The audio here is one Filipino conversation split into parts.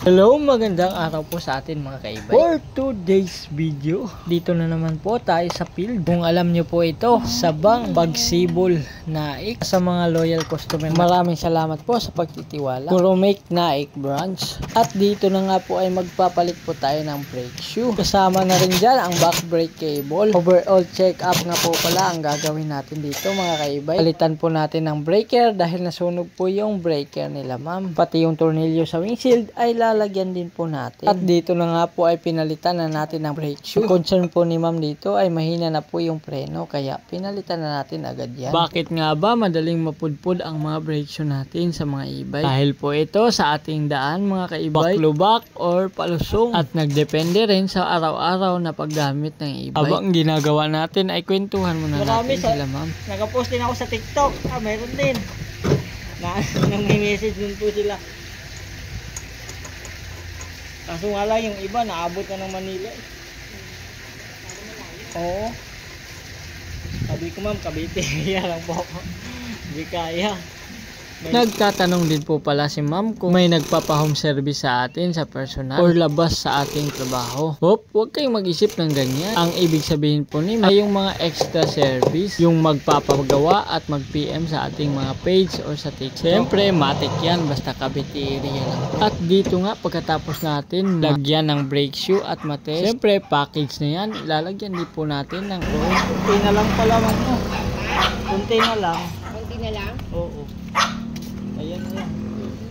Hello, magandang araw po sa atin mga kaibay. For today's video, dito na naman po tayo sa field. Kung alam nyo po ito, Sabang Bagsibol Naik. Sa mga loyal customer, maraming salamat po sa pagtitiwala. Kurumake Naik branch. At dito na nga po ay magpapalit po tayo ng brake shoe. Kasama na rin dyan ang back brake cable. Overall check up nga po pala ang gagawin natin dito mga kaibay. Palitan po natin ng breaker dahil nasunog po yung breaker nila ma'am. Pati yung tornilyo sa windshield ay lalagyan din po natin. At dito na nga po ay pinalitan na natin ng brake shoe. Concern po ni ma'am dito ay mahina na po yung preno kaya pinalitan na natin agad yan. Bakit nga ba madaling mapudpud ang mga brake shoe natin sa mga e-bike? Dahil po ito sa ating daan mga kaibay, baklubak or palusong at nagdepende rin sa araw-araw na paggamit ng e-bike. Habang ginagawa natin ay kwentuhan muna natin sila ma'am. Nag-post din ako sa TikTok. Meron din. Nang may message din po sila. Kaso nga lang yung iba naabot na ng Manila eh. Oo. Sabi ko ma'am, Cavite. Kaya lang po ako. Hindi kaya. Nagtatanong din po pala si ma'am kung may nagpapa-home service sa atin sa personal or labas sa ating trabaho. Huwag kayong mag-isip ng ganyan. Ang ibig sabihin po ni ma'am ay yung mga extra service, yung magpapagawa at mag-PM sa ating mga page or sa TikTok. Siyempre, matik yan basta Cavite area lang. At dito nga, pagkatapos natin lagyan ng brake shoe at matest, siyempre, package na yan. Lalagyan din po natin ng oil. Kunti na lang pala ma'am mo. Kunti na lang. Kunti na lang? Oo. Ayan yan.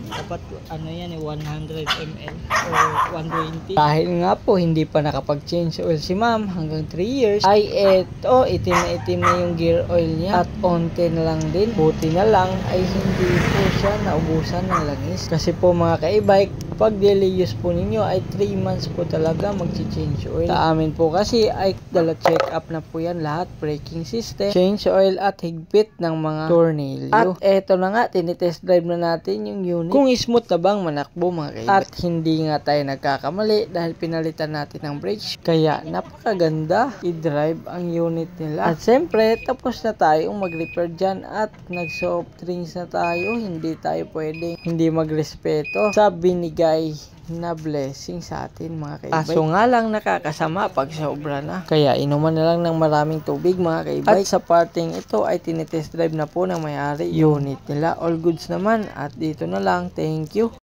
Dapat ano yan 100 ml or 120. Dahil nga po hindi pa nakapag-change oil si ma'am hanggang 3 years ay eto itim na itim na yung gear oil niya at onte na lang din. Buti na lang ay hindi po siya naubusan ng langis. Kasi po mga ka-e-bike, pag daily use po ninyo ay 3 months po talaga mag-change oil. Sa amin po kasi ay dala check up na po yan lahat, braking system, change oil at higpit ng mga tornilyo. At eto na nga, tinitest drive na natin yung unit. Kung smooth na bang manakbo mga kaibigan. At hindi nga tayo nagkakamali dahil pinalitan natin ng brakes. Kaya napakaganda i-drive ang unit nila. At siyempre, tapos na tayong mag-repair dyan at nag-soft drinks na tayo. Hindi tayo pwedeng hindi magrespeto sa binigay na blessing sa atin mga kaibay. Kaso nga lang nakakasama pag sobra na. Kaya inuman na lang ng maraming tubig mga kaibay. At sa parting ito ay tinitest drive na po ng may-ari unit nila. All goods naman at dito na lang. Thank you.